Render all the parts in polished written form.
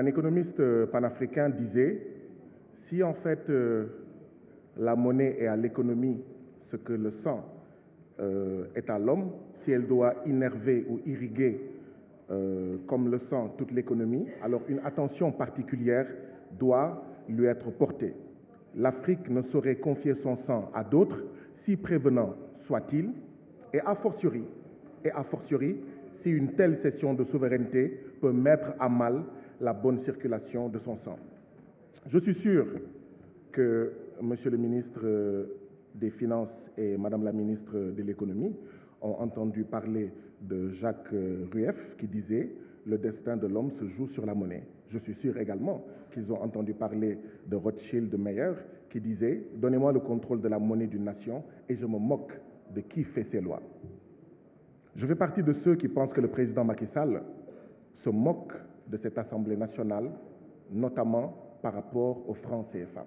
Un économiste panafricain disait, si en fait la monnaie est à l'économie ce que le sang est à l'homme, si elle doit innerver ou irriguer comme le sang toute l'économie, alors une attention particulière doit lui être portée. L'Afrique ne saurait confier son sang à d'autres, si prévenant soit-il, et a fortiori, si une telle cession de souveraineté peut mettre à mal la bonne circulation de son sang. Je suis sûr que Monsieur le ministre des Finances et Madame la ministre de l'Économie ont entendu parler de Jacques Rueff qui disait « Le destin de l'homme se joue sur la monnaie ». Je suis sûr également qu'ils ont entendu parler de Rothschild de Meyer qui disait « Donnez-moi le contrôle de la monnaie d'une nation et je me moque de qui fait ses lois ». Je fais partie de ceux qui pensent que le président Macky Sall se moque de cette Assemblée nationale, notamment par rapport au franc CFA.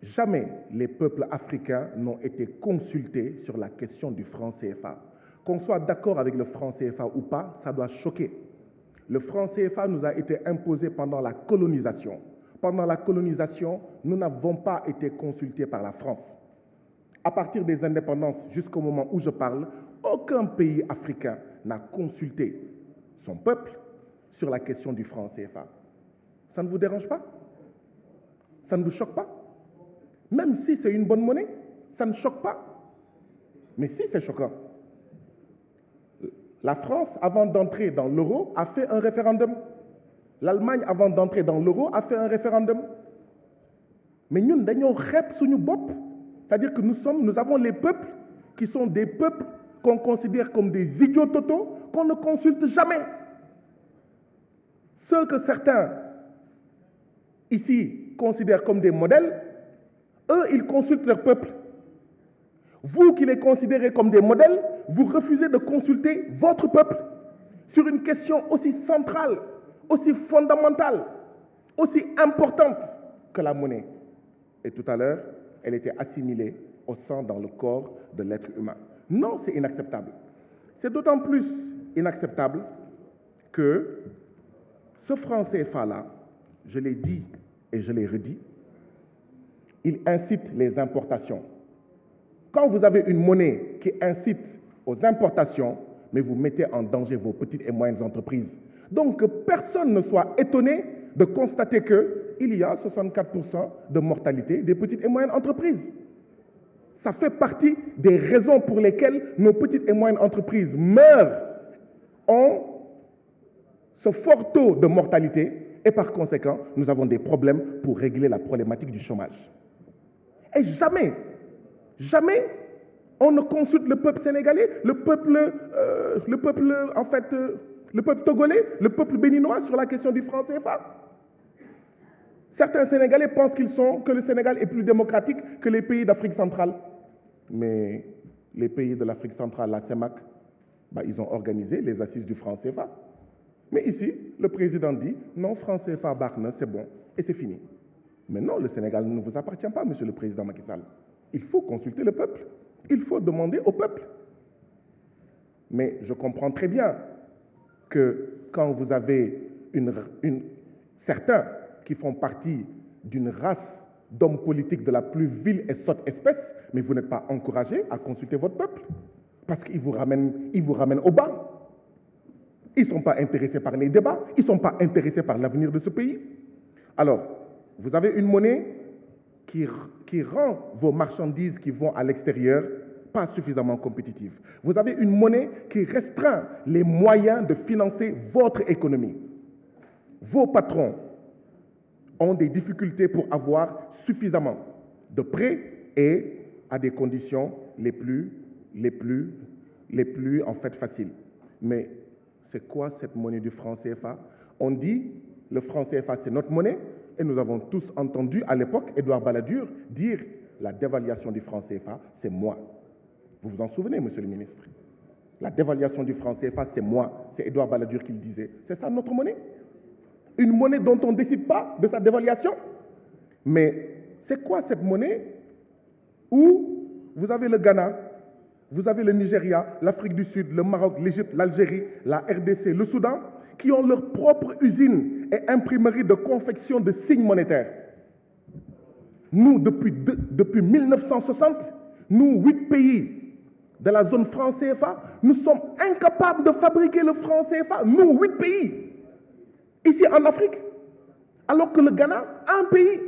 Jamais les peuples africains n'ont été consultés sur la question du franc CFA. Qu'on soit d'accord avec le franc CFA ou pas, ça doit choquer. Le franc CFA nous a été imposé pendant la colonisation. Pendant la colonisation, nous n'avons pas été consultés par la France. À partir des indépendances jusqu'au moment où je parle, aucun pays africain n'a consulté son peuple sur la question du franc CFA. Ça ne vous dérange pas? Ça ne vous choque pas? Même si c'est une bonne monnaie, ça ne choque pas. Mais si, c'est choquant. La France, avant d'entrer dans l'euro, a fait un référendum. L'Allemagne, avant d'entrer dans l'euro, a fait un référendum. Mais nous, nous avons suñu bop. C'est-à-dire que nous avons les peuples qui sont des peuples qu'on considère comme des idiots totaux, qu'on ne consulte jamais. Ceux que certains ici considèrent comme des modèles, eux, ils consultent leur peuple. Vous qui les considérez comme des modèles, vous refusez de consulter votre peuple sur une question aussi centrale, aussi fondamentale, aussi importante que la monnaie. Et tout à l'heure, elle était assimilée au sang dans le corps de l'être humain. Non, c'est inacceptable. C'est d'autant plus inacceptable que ce franc CFA-là, je l'ai dit et je l'ai redit, il incite les importations. Quand vous avez une monnaie qui incite aux importations, mais vous mettez en danger vos petites et moyennes entreprises. Donc que personne ne soit étonné de constater qu'il y a 64% de mortalité des petites et moyennes entreprises. Ça fait partie des raisons pour lesquelles nos petites et moyennes entreprises meurent, ont ce fort taux de mortalité et par conséquent, nous avons des problèmes pour régler la problématique du chômage. Et jamais, on ne consulte le peuple sénégalais, le peuple togolais, le peuple béninois sur la question du franc CFA. Certains Sénégalais pensent que le Sénégal est plus démocratique que les pays d'Afrique centrale. Mais les pays de l'Afrique centrale, la CEMAC, ils ont organisé les assises du franc CFA. Mais ici, le président dit, non, franc CFA, c'est bon, et c'est fini. Mais non, le Sénégal ne vous appartient pas, monsieur le président Macky Sall. Il faut consulter le peuple. Il faut demander au peuple. Mais je comprends très bien que quand vous avez certains qui font partie d'une race d'hommes politiques de la plus vile et sotte espèce, mais vous n'êtes pas encouragé à consulter votre peuple. Parce qu'ils vous ramènent au bas. Ils ne sont pas intéressés par les débats. Ils ne sont pas intéressés par l'avenir de ce pays. Alors, vous avez une monnaie qui rend vos marchandises qui vont à l'extérieur pas suffisamment compétitives. Vous avez une monnaie qui restreint les moyens de financer votre économie. Vos patrons ont des difficultés pour avoir suffisamment de prêts et à des conditions les plus en fait faciles. Mais c'est quoi cette monnaie du franc CFA? On dit le franc CFA c'est notre monnaie et nous avons tous entendu à l'époque Édouard Balladur dire la dévaluation du franc CFA c'est moi. Vous vous en souvenez, monsieur le ministre? La dévaluation du franc CFA c'est moi, c'est Édouard Balladur qui le disait. C'est ça notre monnaie? Une monnaie dont on ne décide pas de sa dévaluation? Mais c'est quoi cette monnaie où vous avez le Ghana, vous avez le Nigeria, l'Afrique du Sud, le Maroc, l'Égypte, l'Algérie, la RDC, le Soudan, qui ont leur propre usine et imprimerie de confection de signes monétaires. Nous, depuis 1960, nous, 8 pays de la zone franc CFA, nous sommes incapables de fabriquer le franc CFA. Nous, 8 pays, ici en Afrique. Alors que le Ghana, un pays,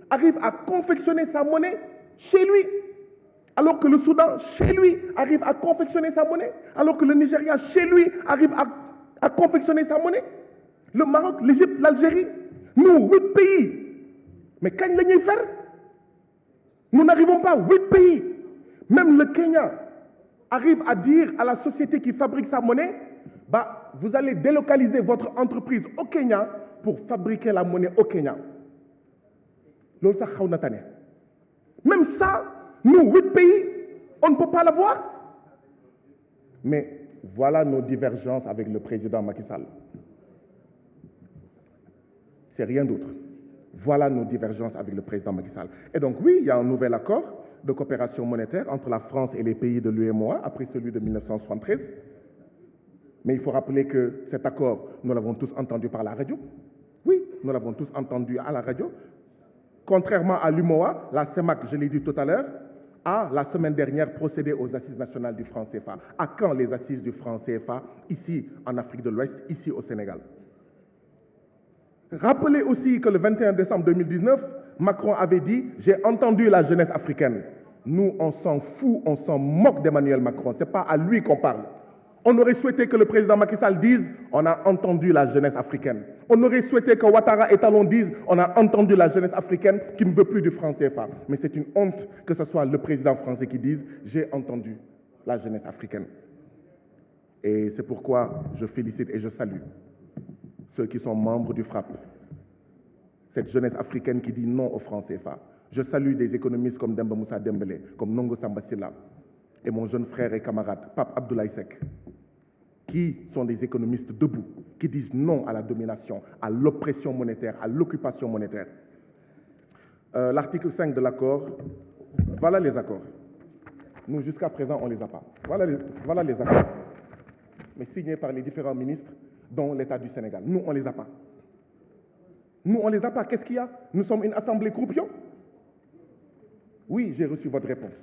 arrive à confectionner sa monnaie chez lui. Alors que le Soudan, chez lui, arrive à confectionner sa monnaie. Alors que le Nigeria, chez lui, arrive à confectionner sa monnaie. Le Maroc, l'Égypte, l'Algérie. Nous, 8 pays. Mais quand nous faire, nous n'arrivons pas, 8 pays. Même le Kenya arrive à dire à la société qui fabrique sa monnaie, bah, vous allez délocaliser votre entreprise au Kenya pour fabriquer la monnaie au Kenya. Même ça, nous, 8 pays, on ne peut pas l'avoir. Mais voilà nos divergences avec le président Macky Sall. C'est rien d'autre. Voilà nos divergences avec le président Macky Sall. Et donc oui, il y a un nouvel accord de coopération monétaire entre la France et les pays de l'UEMOA, après celui de 1973. Mais il faut rappeler que cet accord, nous l'avons tous entendu par la radio. Oui, nous l'avons tous entendu à la radio. Contrairement à l'UMOA, la CEMAC, je l'ai dit tout à l'heure, a la semaine dernière procédé aux assises nationales du franc CFA. À quand les assises du franc CFA ici en Afrique de l'Ouest, ici au Sénégal? Rappelez aussi que le 21 décembre 2019, Macron avait dit « J'ai entendu la jeunesse africaine ». Nous, on s'en fout, on s'en moque d'Emmanuel Macron. Ce n'est pas à lui qu'on parle. On aurait souhaité que le président Macky Sall dise « On a entendu la jeunesse africaine ». On aurait souhaité que Ouattara et Talon disent « On a entendu la jeunesse africaine qui ne veut plus du franc CFA ». Mais c'est une honte que ce soit le président français qui dise « J'ai entendu la jeunesse africaine ». Et c'est pourquoi je félicite et je salue ceux qui sont membres du FRAPP, cette jeunesse africaine qui dit non au franc CFA. Je salue des économistes comme Demba Moussa Dembélé, comme Nongo Samba Sylla, et mon jeune frère et camarade, Pape Abdoulaye Seck, qui sont des économistes debout, qui disent non à la domination, à l'oppression monétaire, à l'occupation monétaire. L'article 5 de l'accord, voilà les accords. Nous, jusqu'à présent, on ne les a pas. Voilà les accords. Mais signés par les différents ministres, dont l'État du Sénégal. Nous, on ne les a pas. Nous, on ne les a pas. Qu'est-ce qu'il y a? Nous sommes une assemblée croupion? Oui, j'ai reçu votre réponse.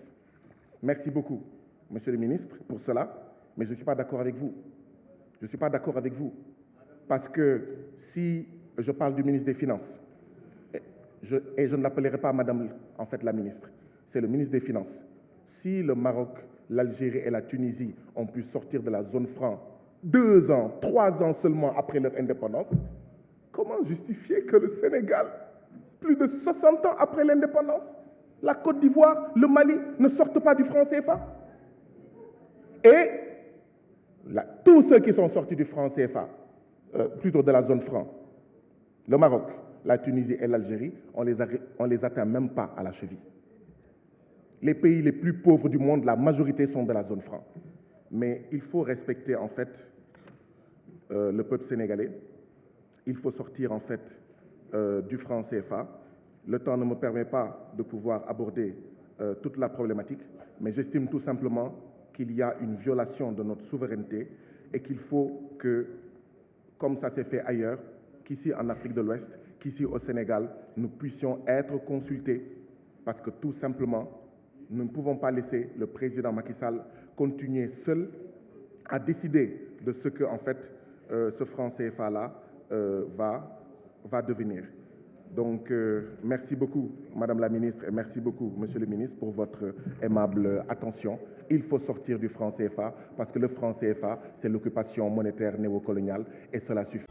Merci beaucoup, monsieur le ministre, pour cela, mais je ne suis pas d'accord avec vous. Je ne suis pas d'accord avec vous. Parce que si je parle du ministre des Finances, et je ne l'appellerai pas madame, en fait, la ministre, c'est le ministre des Finances. Si le Maroc, l'Algérie et la Tunisie ont pu sortir de la zone franc 2 ans, 3 ans seulement après leur indépendance, comment justifier que le Sénégal, plus de 60 ans après l'indépendance, la Côte d'Ivoire, le Mali ne sortent pas du franc CFA? Et tous ceux qui sont sortis du franc CFA, plutôt de la zone franc, le Maroc, la Tunisie et l'Algérie, on les atteint même pas à la cheville. Les pays les plus pauvres du monde, la majorité sont de la zone franc. Mais il faut respecter en fait le peuple sénégalais. Il faut sortir en fait du franc CFA. Le temps ne me permet pas de pouvoir aborder toute la problématique, mais j'estime tout simplement qu'il y a une violation de notre souveraineté et qu'il faut que, comme ça s'est fait ailleurs, qu'ici en Afrique de l'Ouest, qu'ici au Sénégal, nous puissions être consultés parce que tout simplement, nous ne pouvons pas laisser le président Macky Sall continuer seul à décider de ce que, en fait, ce franc CFA-là va devenir. Donc, merci beaucoup, Madame la Ministre, et merci beaucoup, Monsieur le Ministre, pour votre aimable attention. Il faut sortir du franc CFA, parce que le franc CFA, c'est l'occupation monétaire néocoloniale, et cela suffit.